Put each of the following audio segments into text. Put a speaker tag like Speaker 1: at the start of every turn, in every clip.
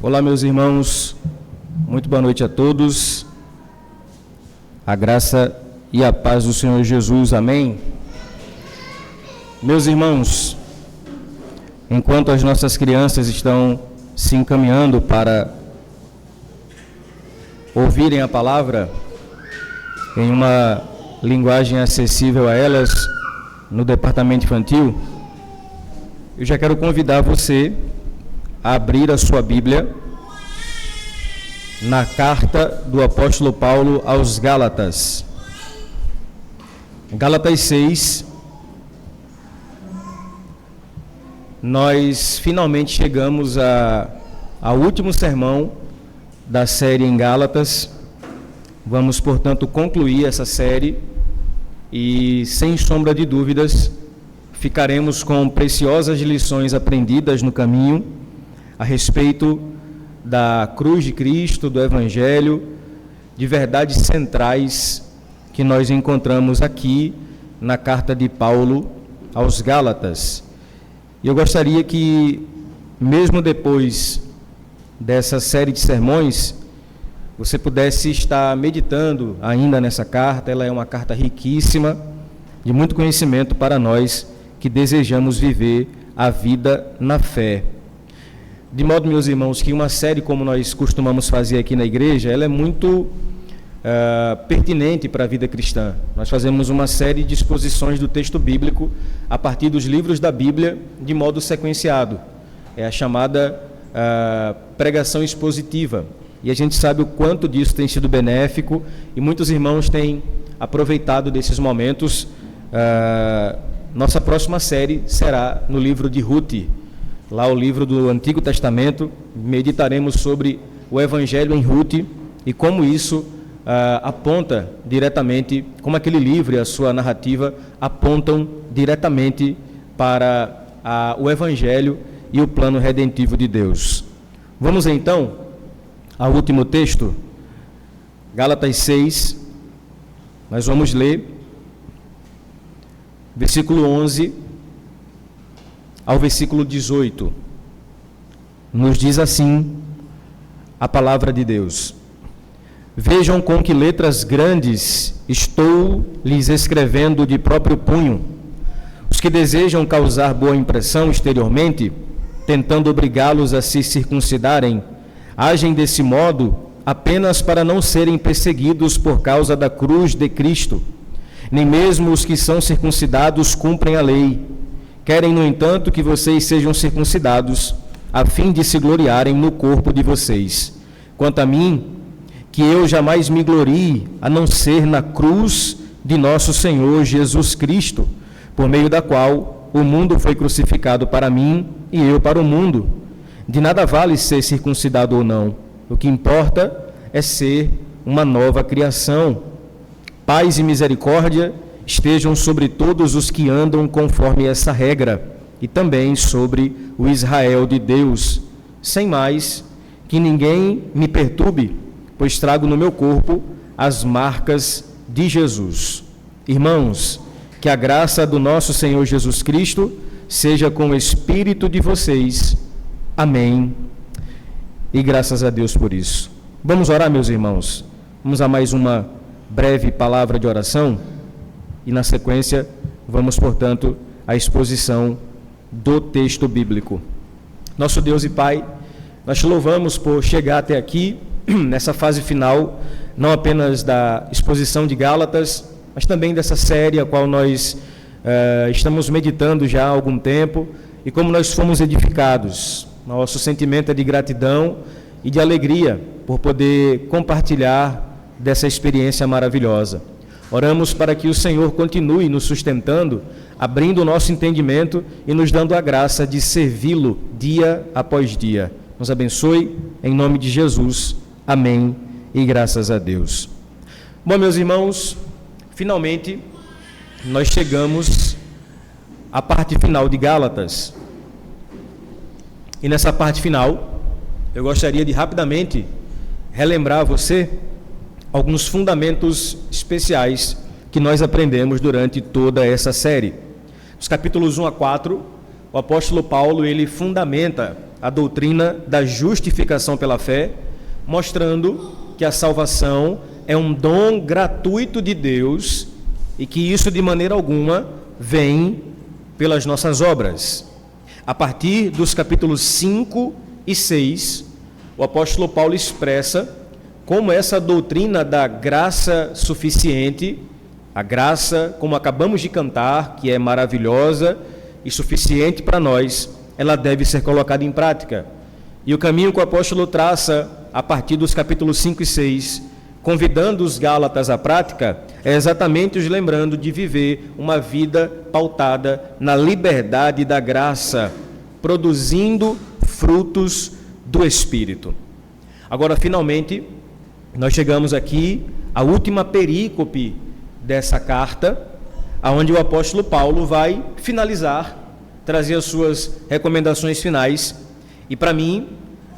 Speaker 1: Olá, meus irmãos, muito boa noite a todos. A graça e a paz do Senhor Jesus, amém? Meus irmãos, enquanto as nossas crianças estão se encaminhando para ouvirem a palavra em uma linguagem acessível a elas no departamento infantil, eu já quero convidar você a abrir a sua Bíblia na carta do apóstolo Paulo aos Gálatas. Gálatas 6. Nós finalmente chegamos ao último sermão da série em Gálatas. Vamos, portanto, concluir essa série e, sem sombra de dúvidas, ficaremos com preciosas lições aprendidas no caminho a respeito da cruz de Cristo, do Evangelho, de verdades centrais que nós encontramos aqui na carta de Paulo aos Gálatas. E eu gostaria que, mesmo depois dessa série de sermões, você pudesse estar meditando ainda nessa carta. Ela é uma carta riquíssima, de muito conhecimento para nós que desejamos viver a vida na fé. De modo, meus irmãos, que uma série como nós costumamos fazer aqui na igreja, ela é muito pertinente para a vida cristã. Nós fazemos uma série de exposições do texto bíblico a partir dos livros da Bíblia, de modo sequenciado. É a chamada pregação expositiva. E a gente sabe o quanto disso tem sido benéfico, e muitos irmãos têm aproveitado desses momentos. Nossa próxima série será no livro de Ruth, lá o livro do Antigo Testamento. Meditaremos sobre o Evangelho em Ruth e como isso aponta diretamente, como aquele livro e a sua narrativa apontam diretamente para o Evangelho e o plano redentivo de Deus. Vamos então ao último texto, Gálatas 6, nós vamos ler versículo 11 ao versículo 18, nos diz assim a palavra de Deus: Vejam com que letras grandes estou lhes escrevendo de próprio punho. Os que desejam causar boa impressão exteriormente, tentando obrigá-los a se circuncidarem, agem desse modo apenas para não serem perseguidos por causa da cruz de Cristo. Nem mesmo os que são circuncidados cumprem a lei. Querem, no entanto, que vocês sejam circuncidados, a fim de se gloriarem no corpo de vocês. Quanto a mim, que eu jamais me glorie, a não ser na cruz de nosso Senhor Jesus Cristo, por meio da qual o mundo foi crucificado para mim e eu para o mundo. De nada vale ser circuncidado ou não. O que importa é ser uma nova criação. Paz e misericórdia estejam sobre todos os que andam conforme essa regra, e também sobre o Israel de Deus. Sem mais, que ninguém me perturbe, pois trago no meu corpo as marcas de Jesus. Irmãos, que a graça do nosso Senhor Jesus Cristo seja com o espírito de vocês. Amém. E graças a Deus por isso. Vamos orar, meus irmãos. Vamos a mais uma breve palavra de oração. E na sequência, vamos, portanto, à exposição do texto bíblico. Nosso Deus e Pai, nós te louvamos por chegar até aqui, nessa fase final, não apenas da exposição de Gálatas, mas também dessa série a qual nós estamos meditando já há algum tempo, e como nós fomos edificados. Nosso sentimento é de gratidão e de alegria por poder compartilhar dessa experiência maravilhosa. Oramos para que o Senhor continue nos sustentando, abrindo o nosso entendimento e nos dando a graça de servi-lo dia após dia. Nos abençoe, em nome de Jesus. Amém e graças a Deus. Bom, meus irmãos, finalmente nós chegamos à parte final de Gálatas. E nessa parte final, eu gostaria de rapidamente relembrar a você alguns fundamentos especiais que nós aprendemos durante toda essa série. Os capítulos 1 a 4, o apóstolo Paulo, ele fundamenta a doutrina da justificação pela fé, mostrando que a salvação é um dom gratuito de Deus e que isso de maneira alguma vem pelas nossas obras. A partir dos capítulos 5 e 6, o apóstolo Paulo expressa como essa doutrina da graça suficiente, a graça, como acabamos de cantar, que é maravilhosa e suficiente para nós, ela deve ser colocada em prática. E o caminho que o apóstolo traça a partir dos capítulos 5 e 6, convidando os Gálatas à prática, é exatamente os lembrando de viver uma vida pautada na liberdade da graça, produzindo frutos do Espírito. Agora, finalmente, nós chegamos aqui à última perícope dessa carta, onde o apóstolo Paulo vai finalizar, trazer as suas recomendações finais. E para mim,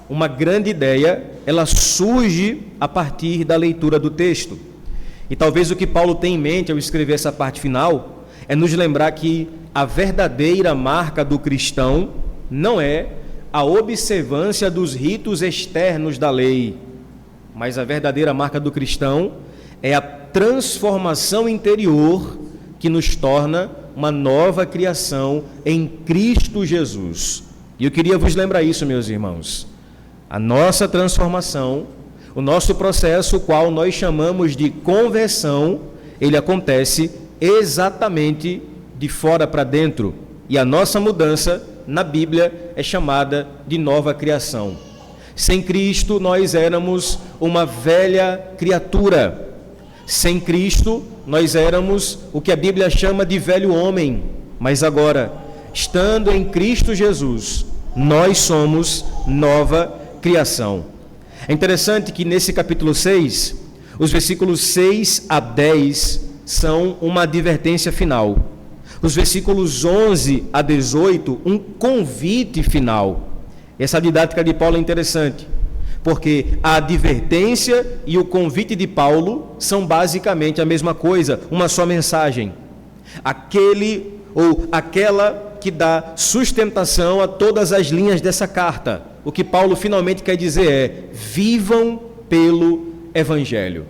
Speaker 1: uma grande ideia, ela surge a partir da leitura do texto. E talvez o que Paulo tem em mente ao escrever essa parte final é nos lembrar que a verdadeira marca do cristão não é a observância dos ritos externos da lei, mas a verdadeira marca do cristão é a transformação interior que nos torna uma nova criação em Cristo Jesus. E eu queria vos lembrar isso, meus irmãos. A nossa transformação, o nosso processo, o qual nós chamamos de conversão, ele acontece exatamente de fora para dentro. E a nossa mudança, na Bíblia, é chamada de nova criação. Sem Cristo, nós éramos uma velha criatura. Sem Cristo, nós éramos o que a Bíblia chama de velho homem. Mas agora, estando em Cristo Jesus, nós somos nova criação. É interessante que nesse capítulo 6, os versículos 6 a 10 são uma advertência final. Os versículos 11 a 18, um convite final. Essa didática de Paulo é interessante, porque a advertência e o convite de Paulo são basicamente a mesma coisa, uma só mensagem. Aquele ou aquela que dá sustentação a todas as linhas dessa carta. O que Paulo finalmente quer dizer é: vivam pelo Evangelho.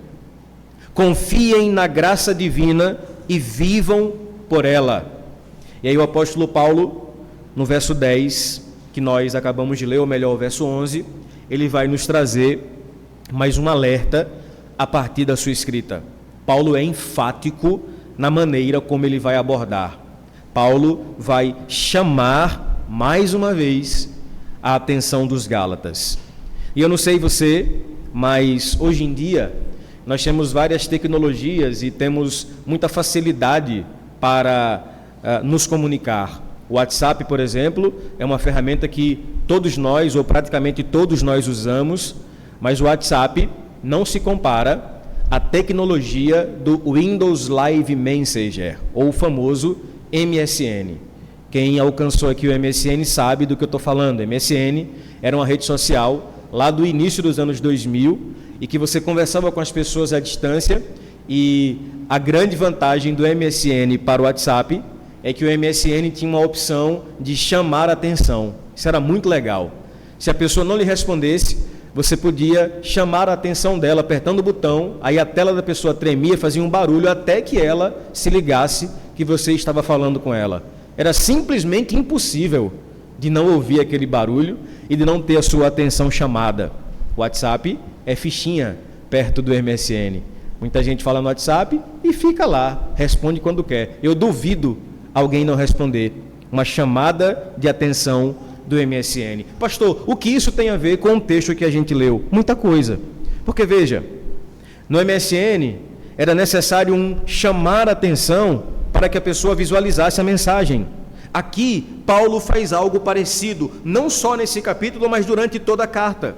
Speaker 1: Confiem na graça divina e vivam por ela. E aí o apóstolo Paulo, no verso 10, que nós acabamos de ler, ou melhor, o verso 11, ele vai nos trazer mais um alerta a partir da sua escrita. Paulo é enfático na maneira como ele vai abordar. Paulo vai chamar mais uma vez a atenção dos Gálatas. E eu não sei você, mas hoje em dia nós temos várias tecnologias e temos muita facilidade para nos comunicar. O WhatsApp, por exemplo, é uma ferramenta que todos nós, ou praticamente todos nós usamos, mas o WhatsApp não se compara à tecnologia do Windows Live Messenger, ou o famoso MSN. Quem alcançou aqui o MSN sabe do que eu estou falando. MSN era uma rede social lá do início dos anos 2000 e que você conversava com as pessoas à distância, e a grande vantagem do MSN para o WhatsApp é que o MSN tinha uma opção de chamar a atenção. Isso era muito legal. Se a pessoa não lhe respondesse, você podia chamar a atenção dela apertando o botão, aí a tela da pessoa tremia, fazia um barulho até que ela se ligasse que você estava falando com ela. Era simplesmente impossível de não ouvir aquele barulho e de não ter a sua atenção chamada. O WhatsApp é fichinha perto do MSN. Muita gente fala no WhatsApp e fica lá, responde quando quer. Eu duvido alguém não responder uma chamada de atenção do MSN. Pastor, o que isso tem a ver com o texto que a gente leu? Muita coisa. Porque veja, no MSN era necessário chamar a atenção para que a pessoa visualizasse a mensagem. Aqui, Paulo faz algo parecido, não só nesse capítulo, mas durante toda a carta.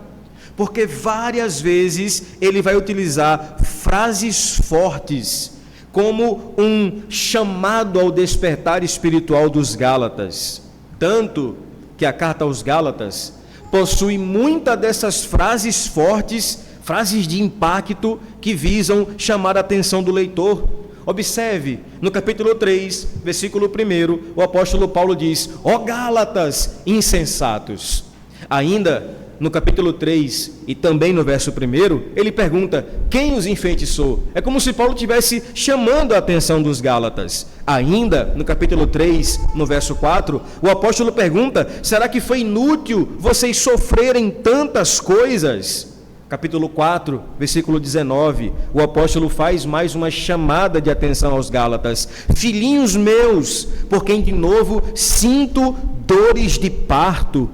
Speaker 1: Porque várias vezes ele vai utilizar frases fortes, como um chamado ao despertar espiritual dos Gálatas. Tanto que a carta aos Gálatas possui muitas dessas frases fortes, frases de impacto, que visam chamar a atenção do leitor. Observe, no capítulo 3, versículo 1, o apóstolo Paulo diz: ó Gálatas insensatos. Ainda no capítulo 3 e também no verso 1, ele pergunta: quem os enfeitiçou? É como se Paulo estivesse chamando a atenção dos Gálatas. Ainda no capítulo 3, no verso 4, o apóstolo pergunta: será que foi inútil vocês sofrerem tantas coisas? Capítulo 4, versículo 19, o apóstolo faz mais uma chamada de atenção aos Gálatas: filhinhos meus, por quem de novo sinto dores de parto,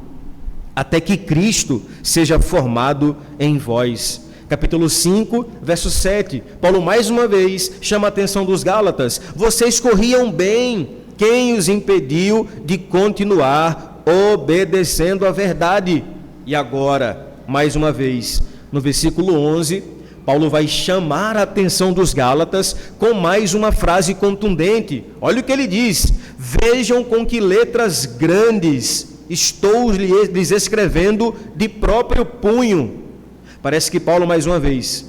Speaker 1: até que Cristo seja formado em vós. Capítulo 5, verso 7, Paulo mais uma vez chama a atenção dos Gálatas: vocês corriam bem, quem os impediu de continuar obedecendo à verdade? E agora, mais uma vez, no versículo 11, Paulo vai chamar a atenção dos Gálatas com mais uma frase contundente. Olha o que ele diz: vejam com que letras grandes estou lhes escrevendo de próprio punho. Parece que Paulo, mais uma vez,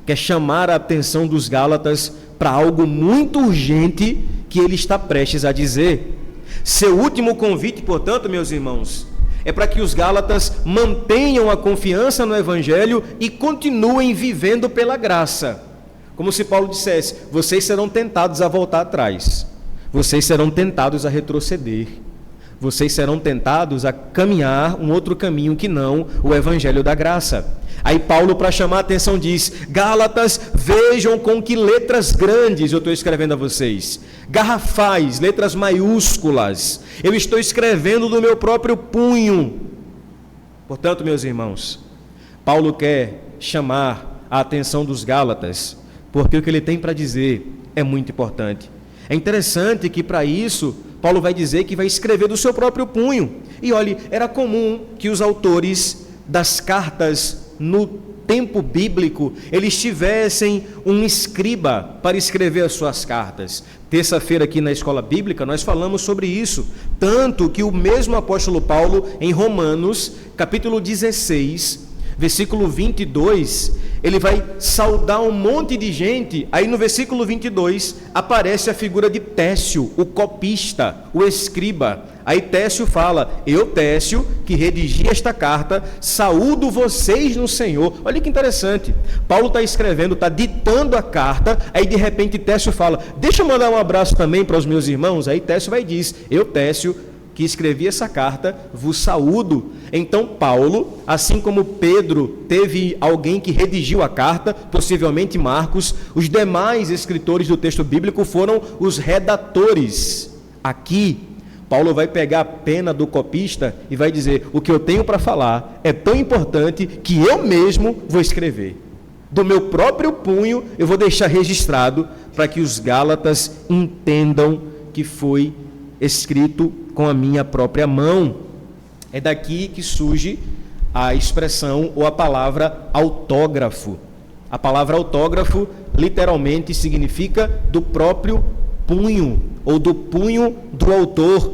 Speaker 1: quer chamar a atenção dos Gálatas para algo muito urgente que ele está prestes a dizer. Seu último convite, portanto, meus irmãos, é para que os Gálatas mantenham a confiança no Evangelho e continuem vivendo pela graça. Como se Paulo dissesse: vocês serão tentados a voltar atrás, vocês serão tentados a retroceder, vocês serão tentados a caminhar um outro caminho que não o Evangelho da graça. Aí Paulo, para chamar a atenção, diz: Gálatas, vejam com que letras grandes eu estou escrevendo a vocês, garrafais, letras maiúsculas, eu estou escrevendo do meu próprio punho. Portanto, meus irmãos, Paulo quer chamar a atenção dos Gálatas, porque o que ele tem para dizer é muito importante. É interessante que para isso Paulo vai dizer que vai escrever do seu próprio punho. E olhe, era comum que os autores das cartas no tempo bíblico, eles tivessem um escriba para escrever as suas cartas. Terça-feira aqui na escola bíblica nós falamos sobre isso, tanto que o mesmo apóstolo Paulo, em Romanos, capítulo 16, versículo 22, ele vai saudar um monte de gente. Aí no versículo 22 aparece a figura de Técio, o copista, o escriba. Aí Técio fala: eu, Técio, que redigi esta carta, saúdo vocês no Senhor. Olha que interessante, Paulo está escrevendo, está ditando a carta, aí de repente Técio fala: deixa eu mandar um abraço também para os meus irmãos. Aí Técio vai e diz: eu, Técio, que escrevi essa carta, vos saúdo. Então Paulo, assim como Pedro teve alguém que redigiu a carta, possivelmente Marcos, os demais escritores do texto bíblico foram os redatores. Aqui Paulo vai pegar a pena do copista e vai dizer: o que eu tenho para falar é tão importante que eu mesmo vou escrever. Do meu próprio punho eu vou deixar registrado para que os Gálatas entendam que foi escrito com a minha própria mão. É daqui que surge a expressão ou a palavra autógrafo. A palavra autógrafo literalmente significa do próprio punho, ou do punho do autor.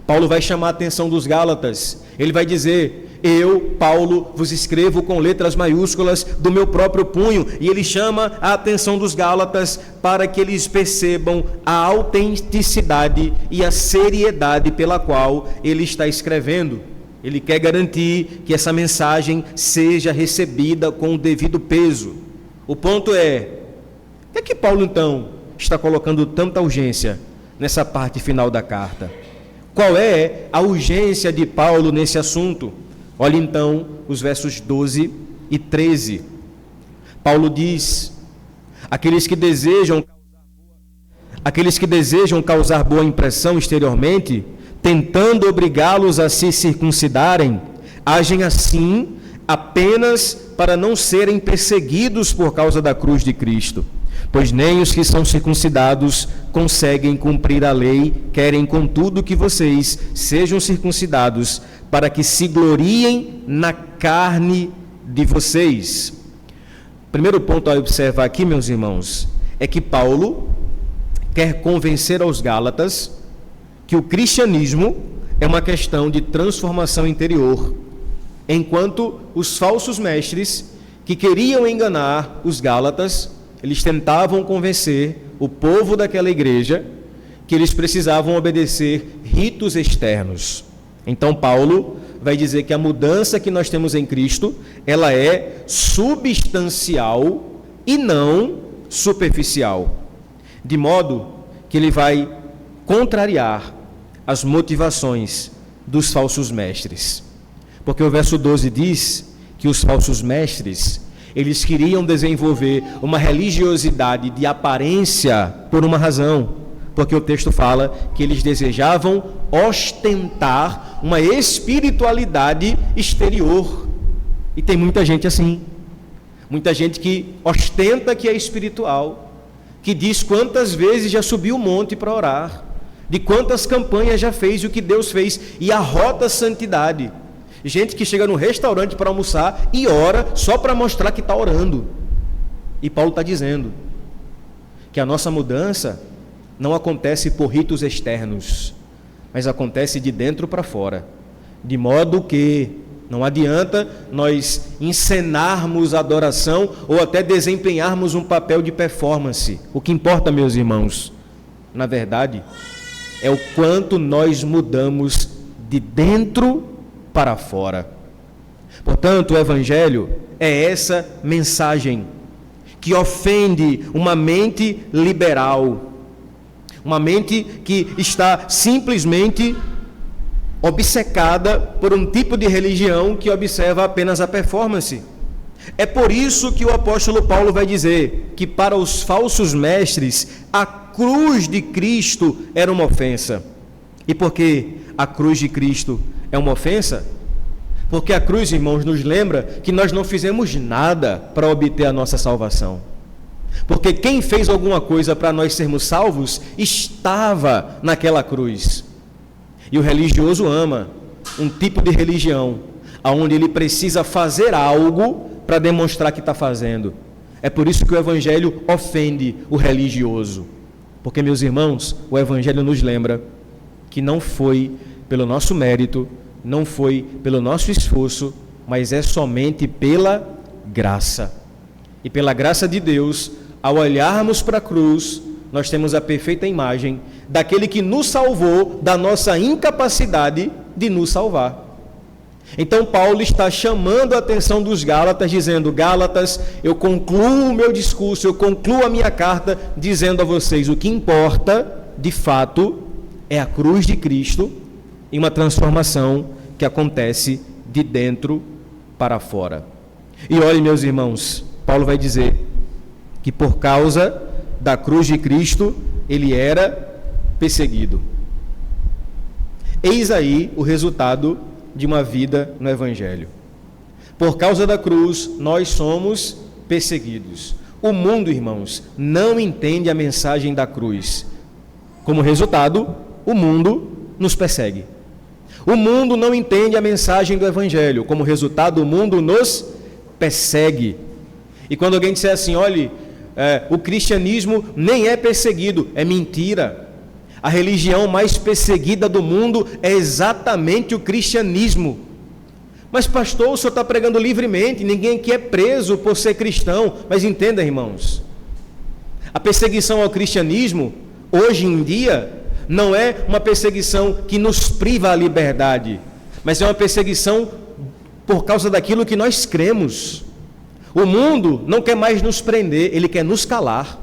Speaker 1: Paulo vai chamar a atenção dos Gálatas. Ele vai dizer: eu, Paulo, vos escrevo com letras maiúsculas do meu próprio punho. E ele chama a atenção dos Gálatas para que eles percebam a autenticidade e a seriedade pela qual ele está escrevendo. Ele quer garantir que essa mensagem seja recebida com o devido peso. O ponto é: por que Paulo então está colocando tanta urgência nessa parte final da carta? Qual é a urgência de Paulo nesse assunto? Olhe então os versos 12 e 13. Paulo diz: aqueles que desejam causar boa impressão exteriormente, tentando obrigá-los a se circuncidarem, agem assim apenas para não serem perseguidos por causa da cruz de Cristo. Pois nem os que são circuncidados conseguem cumprir a lei, querem contudo que vocês sejam circuncidados, para que se gloriem na carne de vocês. Primeiro ponto a observar aqui, meus irmãos, é que Paulo quer convencer aos Gálatas que o cristianismo é uma questão de transformação interior, enquanto os falsos mestres que queriam enganar os Gálatas, eles tentavam convencer o povo daquela igreja que eles precisavam obedecer ritos externos. Então Paulo vai dizer que a mudança que nós temos em Cristo, ela é substancial e não superficial. De modo que ele vai contrariar as motivações dos falsos mestres. Porque o verso 12 diz que os falsos mestres, eles queriam desenvolver uma religiosidade de aparência por uma razão. Porque o texto fala que eles desejavam ostentar uma espiritualidade exterior. E tem muita gente assim. Muita gente que ostenta que é espiritual, que diz quantas vezes já subiu o monte para orar, de quantas campanhas já fez e o que Deus fez, e arrota a santidade. Gente que chega no restaurante para almoçar e ora só para mostrar que está orando. E Paulo está dizendo que a nossa mudança não acontece por ritos externos, mas acontece de dentro para fora. De modo que não adianta nós encenarmos a adoração ou até desempenharmos um papel de performance. O que importa, meus irmãos, na verdade, é o quanto nós mudamos de dentro para fora. Portanto, o Evangelho é essa mensagem que ofende uma mente liberal, uma mente que está simplesmente obcecada por um tipo de religião que observa apenas a performance. É por isso que o apóstolo Paulo vai dizer que para os falsos mestres a cruz de Cristo era uma ofensa. E por que a cruz de Cristo é uma ofensa? Porque a cruz, irmãos, nos lembra que nós não fizemos nada para obter a nossa salvação. Porque quem fez alguma coisa para nós sermos salvos estava naquela cruz. E o religioso ama um tipo de religião onde ele precisa fazer algo para demonstrar que está fazendo. É por isso que o Evangelho ofende o religioso. Porque, meus irmãos, o Evangelho nos lembra que não foi pelo nosso mérito, não foi pelo nosso esforço, mas é somente pela graça. E pela graça de Deus, ao olharmos para a cruz, nós temos a perfeita imagem daquele que nos salvou da nossa incapacidade de nos salvar. Então Paulo está chamando a atenção dos Gálatas, dizendo: Gálatas, eu concluo o meu discurso, eu concluo a minha carta dizendo a vocês: o que importa, de fato, é a cruz de Cristo e uma transformação que acontece de dentro para fora. E olhe, meus irmãos, Paulo vai dizer que por causa da cruz de Cristo, ele era perseguido. Eis aí o resultado de uma vida no Evangelho. Por causa da cruz, nós somos perseguidos. O mundo, irmãos, não entende a mensagem da cruz. Como resultado, o mundo nos persegue. O mundo não entende a mensagem do Evangelho. Como resultado, o mundo nos persegue. E quando alguém disser assim: olhe, o cristianismo nem é perseguido, é mentira. A religião mais perseguida do mundo é exatamente o cristianismo. Mas pastor, o senhor está pregando livremente, ninguém aqui é preso por ser cristão. Mas entenda, irmãos, a perseguição ao cristianismo, hoje em dia, não é uma perseguição que nos priva a liberdade, mas é uma perseguição por causa daquilo que nós cremos. O mundo não quer mais nos prender, ele quer nos calar.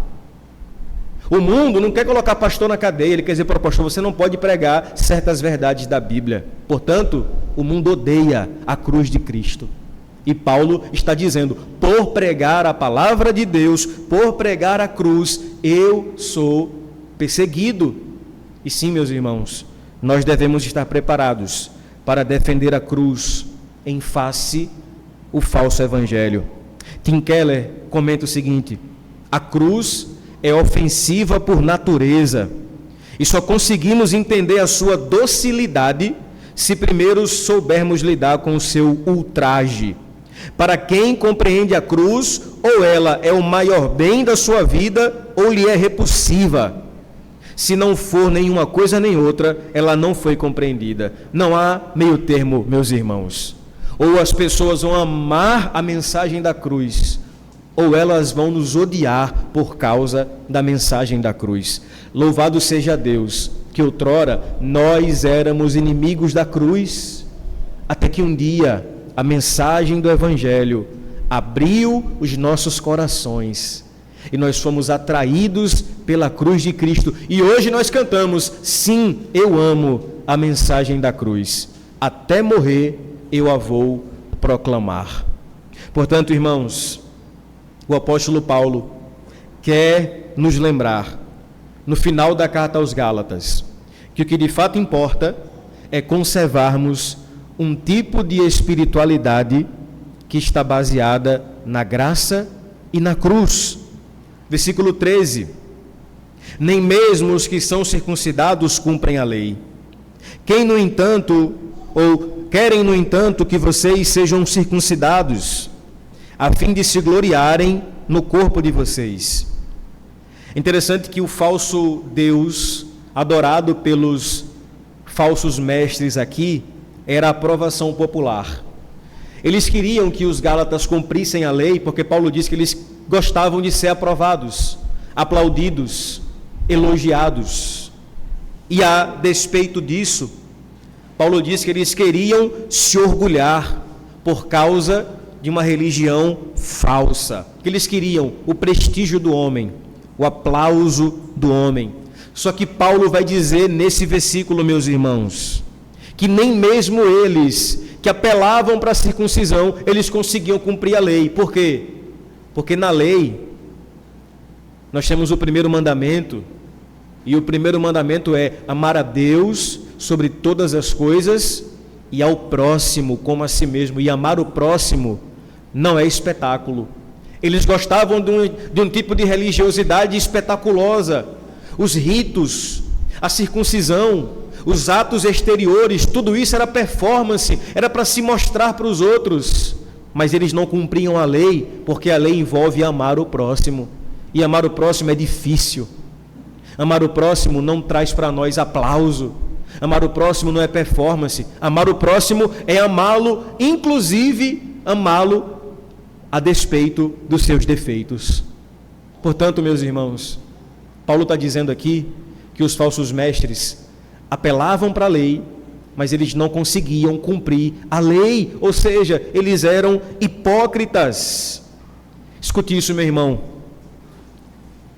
Speaker 1: O mundo não quer colocar pastor na cadeia, ele quer dizer para o pastor: você não pode pregar certas verdades da Bíblia. Portanto, o mundo odeia a cruz de Cristo. E Paulo está dizendo: por pregar a palavra de Deus, por pregar a cruz, eu sou perseguido. E sim, meus irmãos, nós devemos estar preparados para defender a cruz em face ao falso evangelho. Tim Keller comenta o seguinte: a cruz é ofensiva por natureza e só conseguimos entender a sua docilidade se primeiro soubermos lidar com o seu ultraje. Para quem compreende a cruz, ou ela é o maior bem da sua vida, ou lhe é repulsiva. Se não for nenhuma coisa nem outra, ela não foi compreendida. Não há meio termo, meus irmãos. Ou as pessoas vão amar a mensagem da cruz, ou elas vão nos odiar por causa da mensagem da cruz. Louvado seja Deus, que outrora nós éramos inimigos da cruz. até que um dia a mensagem do Evangelho abriu os nossos corações e nós fomos atraídos pela cruz de Cristo. E hoje nós cantamos: sim, eu amo a mensagem da cruz, até morrer eu a vou proclamar. Portanto, irmãos, o apóstolo Paulo quer nos lembrar, no final da carta aos Gálatas, que o que de fato importa é conservarmos um tipo de espiritualidade que está baseada na graça e na cruz. Versículo 13: nem mesmo os que são circuncidados cumprem a lei. Querem, no entanto, que vocês sejam circuncidados, a fim de se gloriarem no corpo de vocês. Interessante que o falso Deus, adorado pelos falsos mestres aqui, era a aprovação popular. Eles queriam que os gálatas cumprissem a lei, porque Paulo diz que eles gostavam de ser aprovados, aplaudidos, elogiados. E a despeito disso, Paulo diz que eles queriam se orgulhar por causa de uma religião falsa. Que eles queriam o prestígio do homem, o aplauso do homem. Só que Paulo vai dizer nesse versículo, meus irmãos, que nem mesmo eles que apelavam para a circuncisão, eles conseguiam cumprir a lei. Por quê? Porque na lei nós temos o primeiro mandamento, e o primeiro mandamento é amar a Deus sobre todas as coisas e ao próximo como a si mesmo. E amar o próximo não é espetáculo. Eles gostavam de um tipo de religiosidade espetaculosa. Os ritos, a circuncisão, os atos exteriores, tudo isso era performance, era para se mostrar para os outros. Mas eles não cumpriam a lei, porque a lei envolve amar o próximo. E amar o próximo é difícil. Amar o próximo não traz para nós aplauso. Amar o próximo não é performance. Amar o próximo é amá-lo, inclusive amá-lo a despeito dos seus defeitos. Portanto, meus irmãos, Paulo está dizendo aqui que os falsos mestres apelavam para a lei, mas eles não conseguiam cumprir a lei, ou seja, eles eram hipócritas. Escute isso, meu irmão.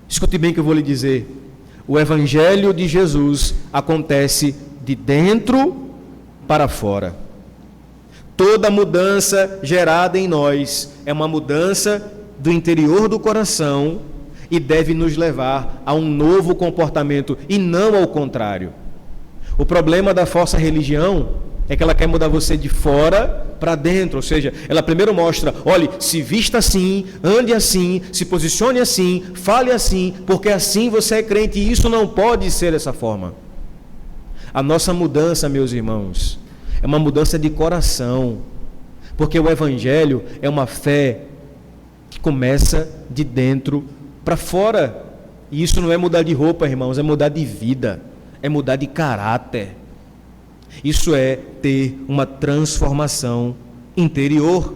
Speaker 1: Escute bem o que eu vou lhe dizer. O Evangelho de Jesus acontece de dentro para fora. Toda mudança gerada em nós é uma mudança do interior do coração e deve nos levar a um novo comportamento e não ao contrário. O problema da falsa religião é que ela quer mudar você de fora para dentro, ou seja, ela primeiro mostra: olhe, se vista assim, ande assim, se posicione assim, fale assim, porque assim você é crente, e isso não pode ser dessa forma. A nossa mudança, meus irmãos, é uma mudança de coração, porque o Evangelho é uma fé que começa de dentro para fora, e isso não é mudar de roupa, irmãos, é mudar de vida, é mudar de caráter. Isso é ter uma transformação interior.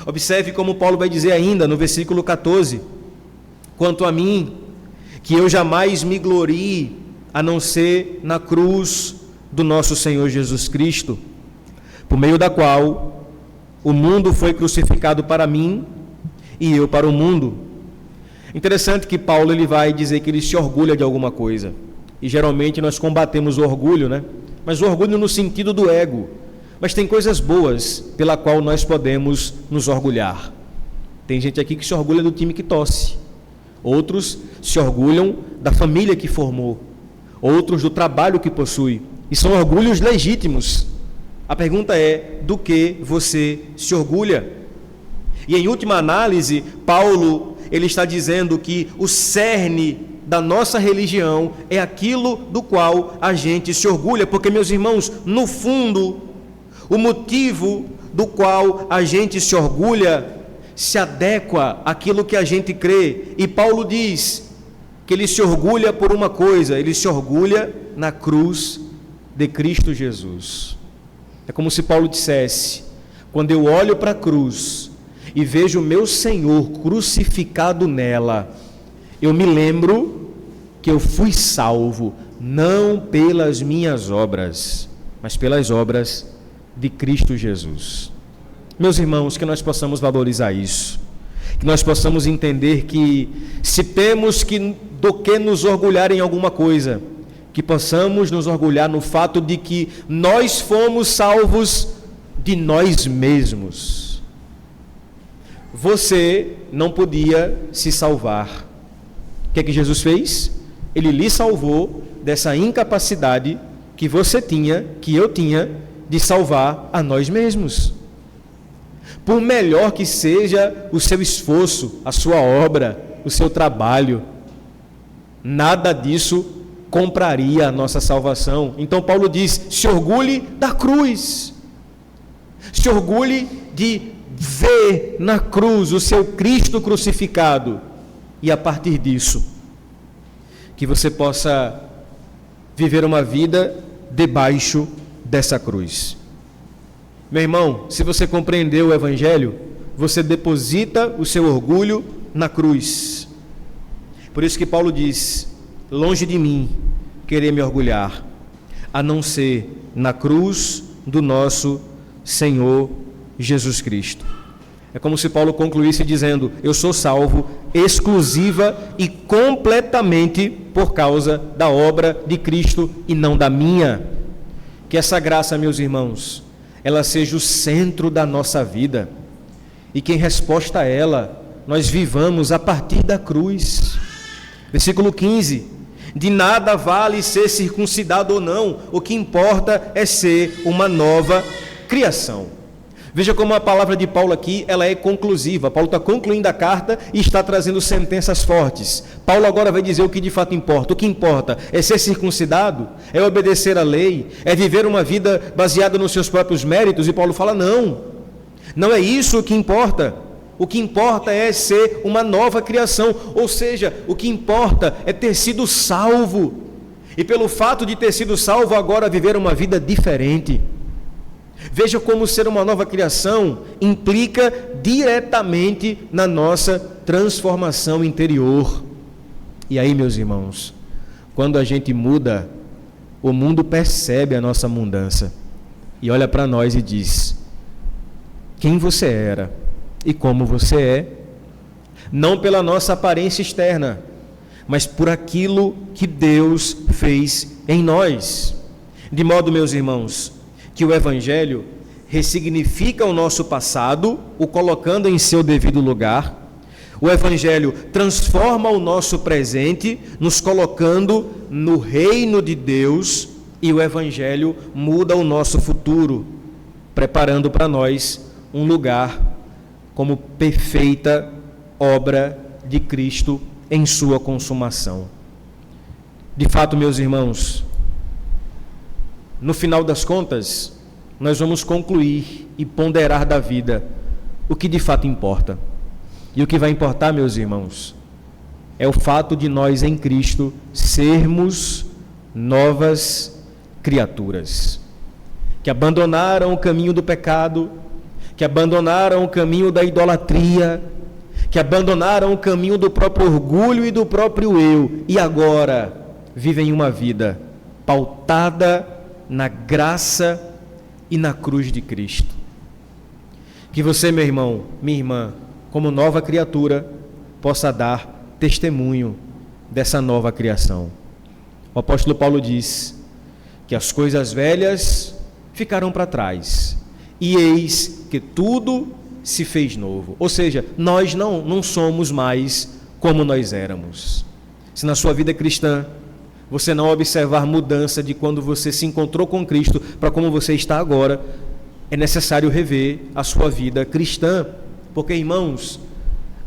Speaker 1: Observe como Paulo vai dizer ainda no versículo 14: quanto a mim, que eu jamais me glorie a não ser na cruz do nosso Senhor Jesus Cristo, por meio da qual o mundo foi crucificado para mim e eu para o mundo. Interessante que Paulo ele vai dizer que ele se orgulha de alguma coisa. E geralmente nós combatemos o orgulho, né? Mas o orgulho no sentido do ego. Mas tem coisas boas pela qual nós podemos nos orgulhar. Tem gente aqui que se orgulha do time que torce. Outros se orgulham da família que formou. Outros do trabalho que possui. E são orgulhos legítimos. A pergunta é: do que você se orgulha? E em última análise, Paulo ele está dizendo que o cerne da nossa religião é aquilo do qual a gente se orgulha, porque, meus irmãos, no fundo, o motivo do qual a gente se orgulha se adequa àquilo que a gente crê. E Paulo diz que ele se orgulha por uma coisa: ele se orgulha na cruz de Cristo Jesus. É como se Paulo dissesse: quando eu olho para a cruz e vejo o meu Senhor crucificado nela, eu me lembro que eu fui salvo não pelas minhas obras, mas pelas obras de Cristo Jesus. Meus irmãos, que nós possamos valorizar isso, que nós possamos entender que se temos do que nos orgulhar em alguma coisa, que possamos nos orgulhar no fato de que nós fomos salvos de nós mesmos. Você não podia se salvar. O que é que Jesus fez? Ele lhe salvou dessa incapacidade que você tinha, que eu tinha, de salvar a nós mesmos. Por melhor que seja o seu esforço, a sua obra, o seu trabalho, nada disso compraria a nossa salvação. Então Paulo diz: se orgulhe da cruz, se orgulhe de ver na cruz o seu Cristo crucificado, e a partir disso, que você possa viver uma vida debaixo dessa cruz. Meu irmão, se você compreendeu o Evangelho, você deposita o seu orgulho na cruz. Por isso que Paulo diz: longe de mim querer me orgulhar, a não ser na cruz do nosso Senhor Jesus Cristo. É como se Paulo concluísse dizendo: eu sou salvo exclusiva e completamente por causa da obra de Cristo e não da minha. Que essa graça, meus irmãos, ela seja o centro da nossa vida, e que em resposta a ela, nós vivamos a partir da cruz. Versículo 15: de nada vale ser circuncidado ou não, o que importa é ser uma nova criação. Veja como a palavra de Paulo aqui, ela é conclusiva. Paulo está concluindo a carta e está trazendo sentenças fortes. Paulo agora vai dizer o que de fato importa. O que importa é ser circuncidado, é obedecer à lei, é viver uma vida baseada nos seus próprios méritos. E Paulo fala: não é isso o que importa. O que importa é ser uma nova criação, ou seja, o que importa é ter sido salvo. E pelo fato de ter sido salvo, agora viver uma vida diferente. Veja como ser uma nova criação implica diretamente na nossa transformação interior. E aí, meus irmãos, quando a gente muda, o mundo percebe a nossa mudança e olha para nós e diz: quem você era e como você é, não pela nossa aparência externa, mas por aquilo que Deus fez em nós. De modo, meus irmãos, que o Evangelho ressignifica o nosso passado, o colocando em seu devido lugar. O Evangelho transforma o nosso presente, nos colocando no reino de Deus, e o Evangelho muda o nosso futuro, preparando para nós um lugar como perfeita obra de Cristo em sua consumação. De fato, meus irmãos, no final das contas, nós vamos concluir e ponderar da vida o que de fato importa. E o que vai importar, meus irmãos, é o fato de nós em Cristo sermos novas criaturas, que abandonaram o caminho do pecado, que abandonaram o caminho da idolatria, que abandonaram o caminho do próprio orgulho e do próprio eu, e agora vivem uma vida pautada na graça e na cruz de Cristo. Que você, meu irmão, minha irmã, como nova criatura, possa dar testemunho dessa nova criação. O apóstolo Paulo diz que as coisas velhas ficaram para trás, e eis que tudo se fez novo. Ou seja, nós não somos mais como nós éramos. Se na sua vida cristã você não observar mudança de quando você se encontrou com Cristo para como você está agora, é necessário rever a sua vida cristã. Porque, irmãos,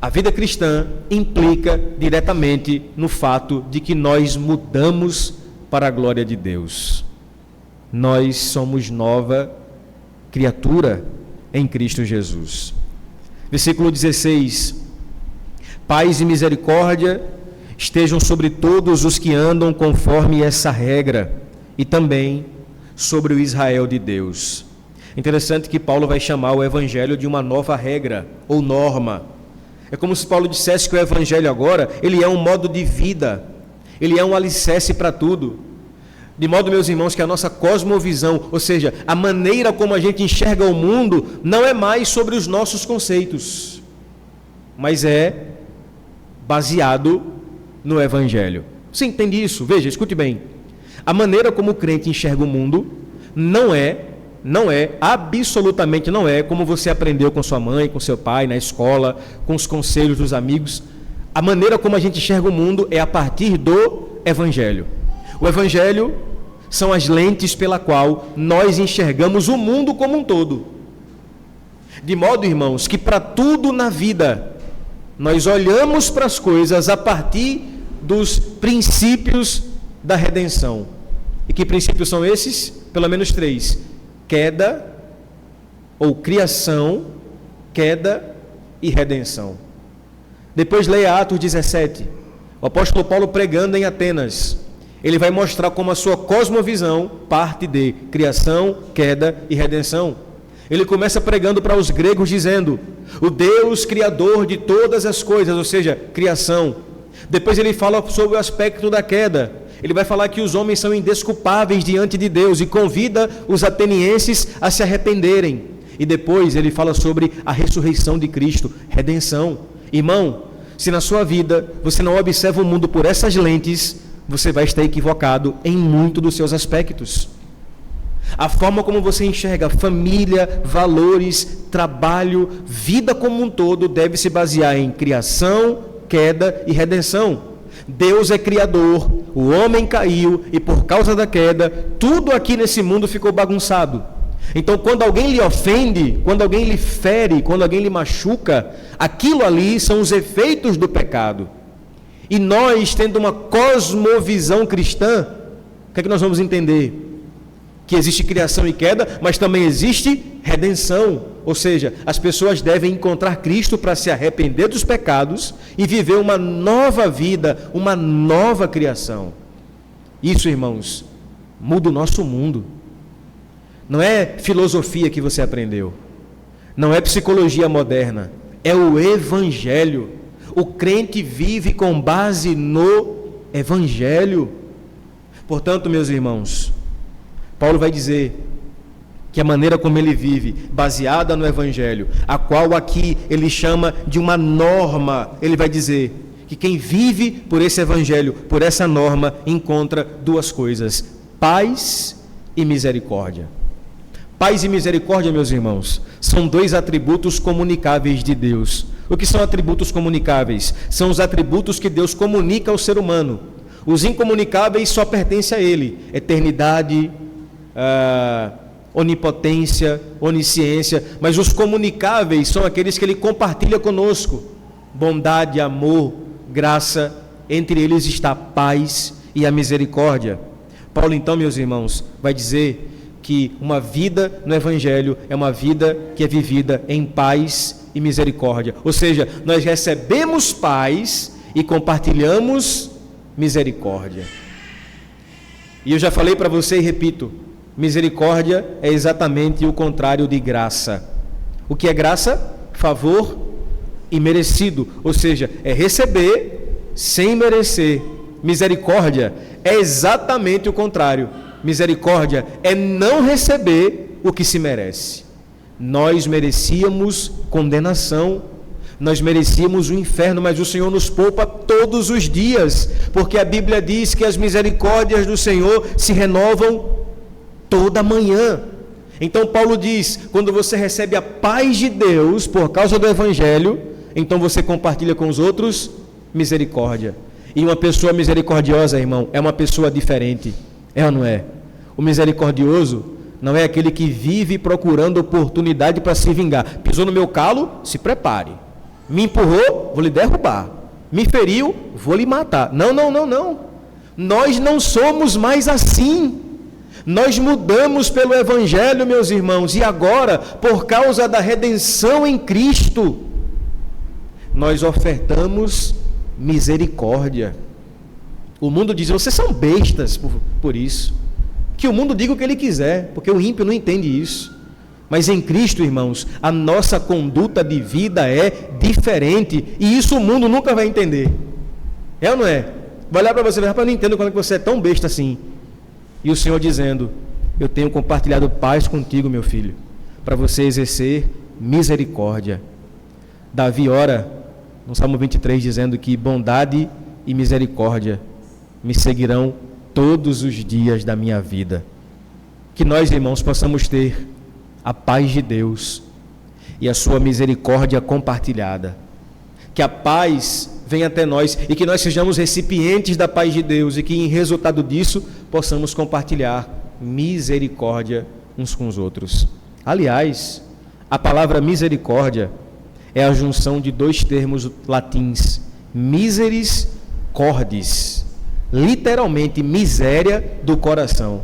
Speaker 1: a vida cristã implica diretamente no fato de que nós mudamos para a glória de Deus. Nós somos nova criatura em Cristo Jesus. Versículo 16: paz e misericórdia estejam sobre todos os que andam conforme essa regra, e também sobre o Israel de Deus. Interessante que Paulo vai chamar o Evangelho de uma nova regra ou norma. É como se Paulo dissesse que o Evangelho agora, ele é um modo de vida, ele é um alicerce para tudo. De modo, meus irmãos, que a nossa cosmovisão, ou seja, a maneira como a gente enxerga o mundo, não é mais sobre os nossos conceitos, mas é baseado no Evangelho. Você entende isso? Veja, escute bem. A maneira como o crente enxerga o mundo absolutamente não é como você aprendeu com sua mãe, com seu pai, na escola, com os conselhos dos amigos. A maneira como a gente enxerga o mundo é a partir do Evangelho. O Evangelho são as lentes pela qual nós enxergamos o mundo como um todo. De modo, irmãos, que para tudo na vida, nós olhamos para as coisas a partir dos princípios da redenção. E que princípios são esses? Pelo menos 3. Queda, ou criação, queda e redenção. Depois leia Atos 17. O apóstolo Paulo pregando em Atenas. Ele vai mostrar como a sua cosmovisão parte de criação, queda e redenção. Ele começa pregando para os gregos dizendo: o Deus criador de todas as coisas, ou seja, criação. Depois ele fala sobre o aspecto da queda. Ele vai falar que os homens são indesculpáveis diante de Deus e convida os atenienses a se arrependerem. E depois ele fala sobre a ressurreição de Cristo, redenção. Irmão, se na sua vida você não observa o mundo por essas lentes, você vai estar equivocado em muito dos seus aspectos. A forma como você enxerga família, valores, trabalho, vida como um todo deve se basear em criação, queda e redenção. Deus é criador, o homem caiu e por causa da queda, tudo aqui nesse mundo ficou bagunçado. Então, quando alguém lhe ofende, quando alguém lhe fere, quando alguém lhe machuca, aquilo ali são os efeitos do pecado. E nós, tendo uma cosmovisão cristã, o que é que nós vamos entender? Que existe criação e queda, mas também existe redenção. Ou seja, as pessoas devem encontrar Cristo para se arrepender dos pecados e viver uma nova vida, uma nova criação. Isso, irmãos, muda o nosso mundo. Não é filosofia que você aprendeu, não é psicologia moderna, é o Evangelho. O crente vive com base no Evangelho. Portanto, meus irmãos, Paulo vai dizer que a maneira como ele vive, baseada no Evangelho, a qual aqui ele chama de uma norma, ele vai dizer que quem vive por esse Evangelho, por essa norma, encontra duas coisas: paz e misericórdia. Paz e misericórdia, meus irmãos, são dois atributos comunicáveis de Deus. O que são atributos comunicáveis? São os atributos que Deus comunica ao ser humano. Os incomunicáveis só pertencem a Ele: eternidade, onipotência, onisciência. Mas os comunicáveis são aqueles que Ele compartilha conosco: bondade, amor, graça. Entre eles está a paz e a misericórdia. Paulo, então, meus irmãos, vai dizer que uma vida no Evangelho é uma vida que é vivida em paz e misericórdia. Ou seja, nós recebemos paz e compartilhamos misericórdia. E eu já falei para você e repito: misericórdia é exatamente o contrário de graça. O que é graça? Favor imerecido, ou seja, é receber sem merecer. Misericórdia é exatamente o contrário. Misericórdia é não receber o que se merece. Nós merecíamos condenação, nós merecíamos o inferno, mas o Senhor nos poupa todos os dias, porque a Bíblia diz que as misericórdias do Senhor se renovam toda manhã. Então Paulo diz: quando você recebe a paz de Deus por causa do Evangelho, então você compartilha com os outros misericórdia. E uma pessoa misericordiosa, irmão, é uma pessoa diferente. É ou não é? O misericordioso não é aquele que vive procurando oportunidade para se vingar. Pisou no meu calo, se prepare. Me empurrou, vou lhe derrubar. Me feriu, vou lhe matar. Não, não, não, não. Nós não somos mais assim. Nós mudamos pelo Evangelho, meus irmãos, e agora, por causa da redenção em Cristo, nós ofertamos misericórdia. O mundo diz: vocês são bestas por isso. Que o mundo diga o que ele quiser, porque o ímpio não entende isso. Mas em Cristo, irmãos, a nossa conduta de vida é diferente, e isso o mundo nunca vai entender. É ou não é? Vai olhar para você e vai: rapaz, eu não entendo como é que você é tão besta assim. E o Senhor dizendo: eu tenho compartilhado paz contigo, meu filho, para você exercer misericórdia. Davi ora no Salmo 23 dizendo que bondade e misericórdia me seguirão todos os dias da minha vida. Que nós, irmãos, possamos ter a paz de Deus e a sua misericórdia compartilhada. Que a paz venha até nós e que nós sejamos recipientes da paz de Deus e que, em resultado disso, possamos compartilhar misericórdia uns com os outros. Aliás, a palavra misericórdia é a junção de dois termos latins: miseris cordis, literalmente miséria do coração.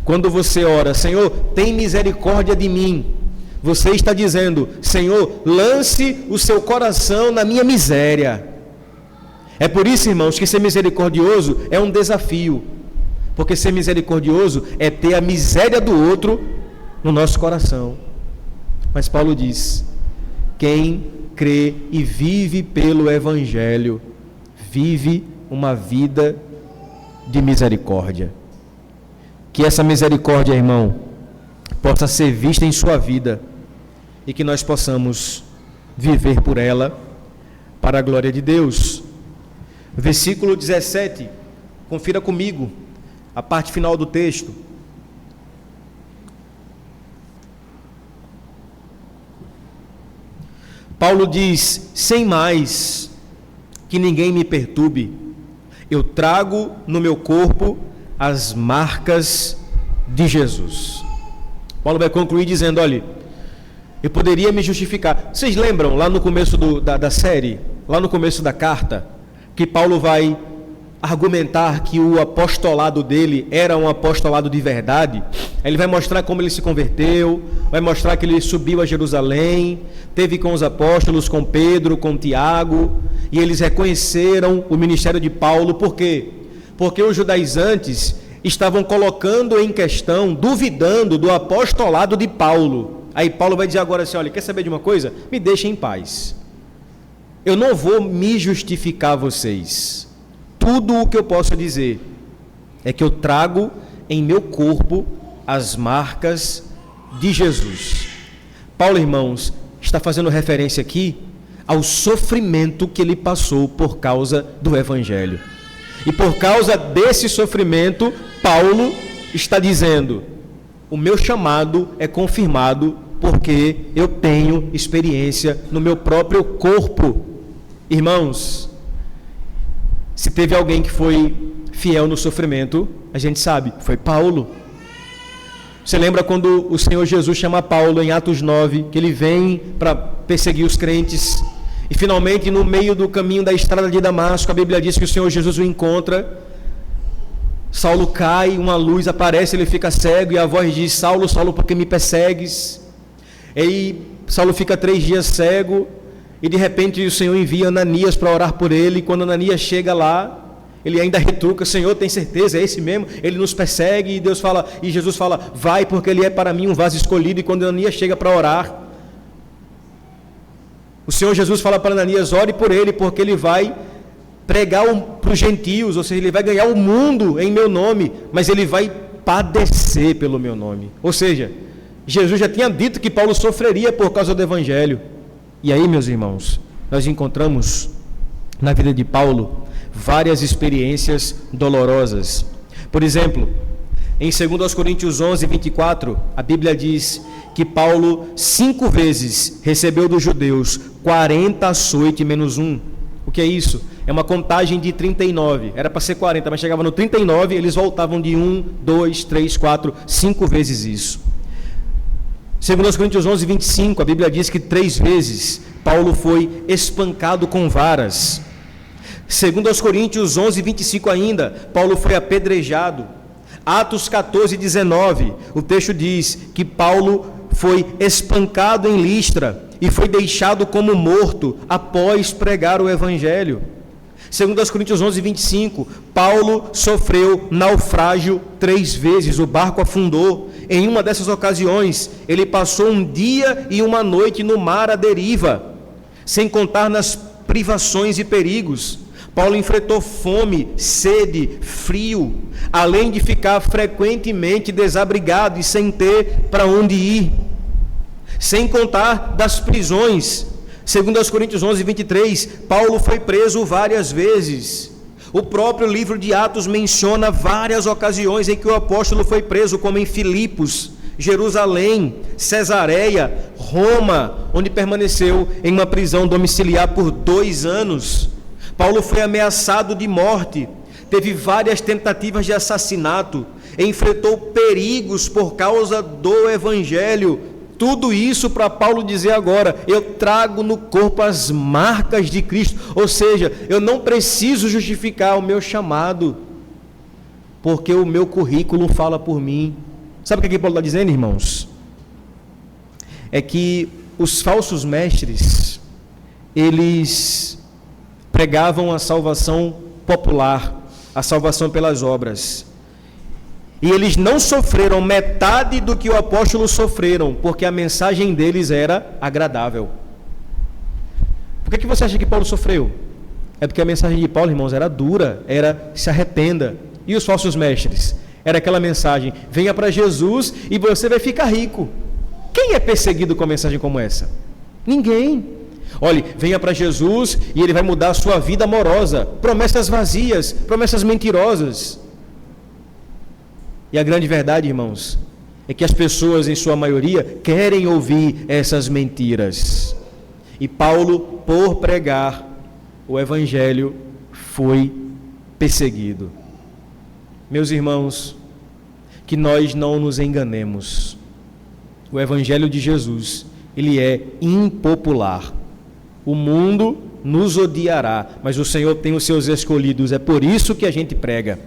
Speaker 1: Quando você ora: Senhor, tem misericórdia de mim, você está dizendo: Senhor, lance o seu coração na minha miséria. É por isso, irmãos, que ser misericordioso é um desafio, porque ser misericordioso é ter a miséria do outro no nosso coração. Mas Paulo diz: quem crê e vive pelo Evangelho, vive uma vida de misericórdia. Que essa misericórdia, irmão, possa ser vista em sua vida e que nós possamos viver por ela para a glória de Deus. Versículo 17, confira comigo a parte final do texto. Paulo diz: sem mais, que ninguém me perturbe, eu trago no meu corpo as marcas de Jesus. Paulo vai concluir dizendo: olha, eu poderia me justificar. Vocês lembram lá no começo da série, lá no começo da carta, que Paulo vai argumentar que o apostolado dele era um apostolado de verdade? Ele vai mostrar como ele se converteu, vai mostrar que ele subiu a Jerusalém, teve com os apóstolos, com Pedro, com Tiago, e eles reconheceram o ministério de Paulo. Por quê? Porque os judaizantes estavam colocando em questão, duvidando do apostolado de Paulo. Aí Paulo vai dizer agora assim: olha, quer saber de uma coisa? Me deixem em paz. Eu não vou me justificar a vocês. Tudo o que eu posso dizer é que eu trago em meu corpo as marcas de Jesus. Paulo, irmãos, está fazendo referência aqui ao sofrimento que ele passou por causa do Evangelho. E por causa desse sofrimento, Paulo está dizendo: o meu chamado é confirmado porque eu tenho experiência no meu próprio corpo. Irmãos, se teve alguém que foi fiel no sofrimento, a gente sabe, foi Paulo. Você lembra quando o Senhor Jesus chama Paulo em Atos 9, que ele vem para perseguir os crentes, e finalmente no meio do caminho da estrada de Damasco, a Bíblia diz que o Senhor Jesus o encontra. Saulo cai, uma luz aparece, ele fica cego, e a voz diz: Saulo, Saulo, por que me persegues? E aí Saulo fica 3 dias cego, e de repente o Senhor envia Ananias para orar por ele. E quando Ananias chega lá, ele ainda retruca: Senhor, tem certeza, é esse mesmo? Ele nos persegue. E Deus fala, e Jesus fala: vai, porque ele é para mim um vaso escolhido. E quando Ananias chega para orar, o Senhor Jesus fala para Ananias: ore por ele, porque ele vai pregar para os gentios, ou seja, ele vai ganhar o mundo em meu nome, mas ele vai padecer pelo meu nome. Ou seja, Jesus já tinha dito que Paulo sofreria por causa do Evangelho. E aí, meus irmãos, nós encontramos na vida de Paulo várias experiências dolorosas. Por exemplo, em 2 Coríntios 11, 24, a Bíblia diz que Paulo 5 vezes recebeu dos judeus 40 açoites menos 1. O que é isso? É uma contagem de 39. Era para ser 40, mas chegava no 39, eles voltavam de 1, 2, 3, 4, 5 vezes isso. 2 Coríntios 11, 25, a Bíblia diz que 3 vezes Paulo foi espancado com varas. 2 Coríntios 11, 25 ainda, Paulo foi apedrejado. Atos 14, 19, o texto diz que Paulo foi espancado em Listra e foi deixado como morto após pregar o Evangelho. 2 Coríntios 11, 25, Paulo sofreu naufrágio 3 vezes, o barco afundou. Em uma dessas ocasiões, ele passou 1 dia e 1 noite no mar à deriva, sem contar nas privações e perigos. Paulo enfrentou fome, sede, frio, além de ficar frequentemente desabrigado e sem ter para onde ir. Sem contar das prisões. Segundo aos Coríntios 11, 23, Paulo foi preso várias vezes. O próprio livro de Atos menciona várias ocasiões em que o apóstolo foi preso, como em Filipos, Jerusalém, Cesareia, Roma, onde permaneceu em uma prisão domiciliar por 2 anos. Paulo foi ameaçado de morte, teve várias tentativas de assassinato, enfrentou perigos por causa do evangelho. Tudo isso para Paulo dizer agora: eu trago no corpo as marcas de Cristo, ou seja, eu não preciso justificar o meu chamado, porque o meu currículo fala por mim. Sabe o que aqui Paulo está dizendo, irmãos? É que os falsos mestres, eles pregavam a salvação popular, a salvação pelas obras. E eles não sofreram metade do que o apóstolo sofreram, porque a mensagem deles era agradável. Por que você acha que Paulo sofreu? É porque a mensagem de Paulo, irmãos, era dura, era se arrependa. E os falsos mestres? Era aquela mensagem: venha para Jesus e você vai ficar rico. Quem é perseguido com uma mensagem como essa? Ninguém. Olhe, venha para Jesus e Ele vai mudar a sua vida amorosa. Promessas vazias, promessas mentirosas. E a grande verdade, irmãos, é que as pessoas, em sua maioria, querem ouvir essas mentiras. E Paulo, por pregar o Evangelho, foi perseguido. Meus irmãos, que nós não nos enganemos. O Evangelho de Jesus, ele é impopular. O mundo nos odiará, mas o Senhor tem os seus escolhidos. É por isso que a gente prega.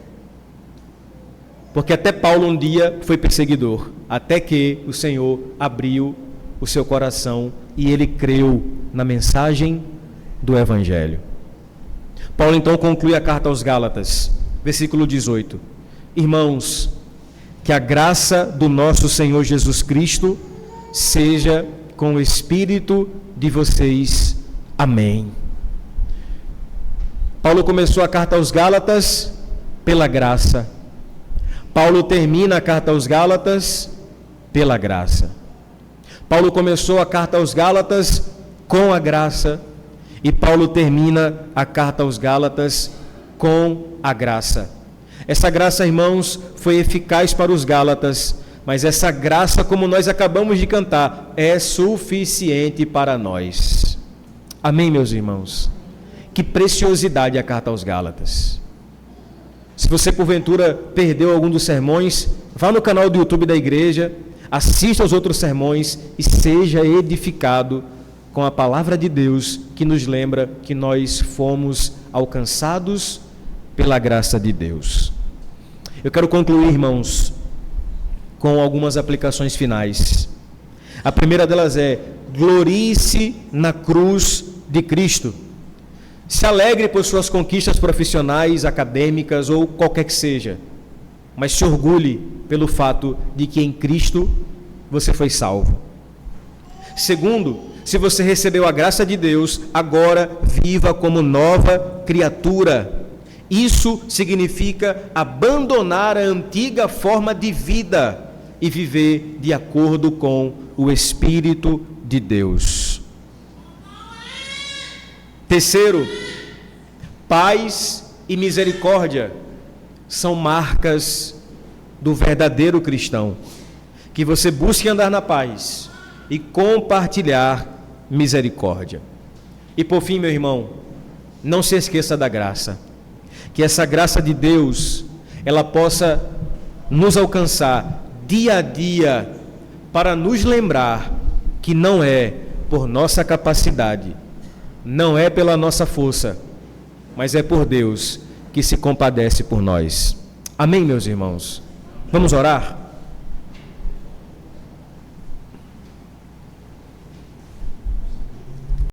Speaker 1: Porque até Paulo um dia foi perseguidor, até que o Senhor abriu o seu coração e ele creu na mensagem do Evangelho. Paulo então conclui a carta aos Gálatas, versículo 18. Irmãos, que a graça do nosso Senhor Jesus Cristo seja com o espírito de vocês. Amém. Paulo começou a carta aos Gálatas pela graça. Paulo termina a carta aos Gálatas pela graça. Paulo começou a carta aos Gálatas com a graça e Paulo termina a carta aos Gálatas com a graça. Essa graça, irmãos, foi eficaz para os Gálatas, mas essa graça, como nós acabamos de cantar, é suficiente para nós. Amém, meus irmãos? Que preciosidade a carta aos Gálatas. Se você porventura perdeu algum dos sermões, vá no canal do YouTube da igreja, assista aos outros sermões e seja edificado com a palavra de Deus que nos lembra que nós fomos alcançados pela graça de Deus. Eu quero concluir, irmãos, com algumas aplicações finais. A primeira delas é: glorie-se na cruz de Cristo. Se alegre por suas conquistas profissionais, acadêmicas ou qualquer que seja, mas se orgulhe pelo fato de que em Cristo você foi salvo. Segundo, se você recebeu a graça de Deus, agora viva como nova criatura. Isso significa abandonar a antiga forma de vida e viver de acordo com o Espírito de Deus. Terceiro, paz e misericórdia são marcas do verdadeiro cristão. Que você busque andar na paz e compartilhar misericórdia. E por fim, meu irmão, não se esqueça da graça. Que essa graça de Deus, ela possa nos alcançar dia a dia, para nos lembrar que não é por nossa capacidade, não é pela nossa força, mas é por Deus que se compadece por nós. Amém, meus irmãos? Vamos orar?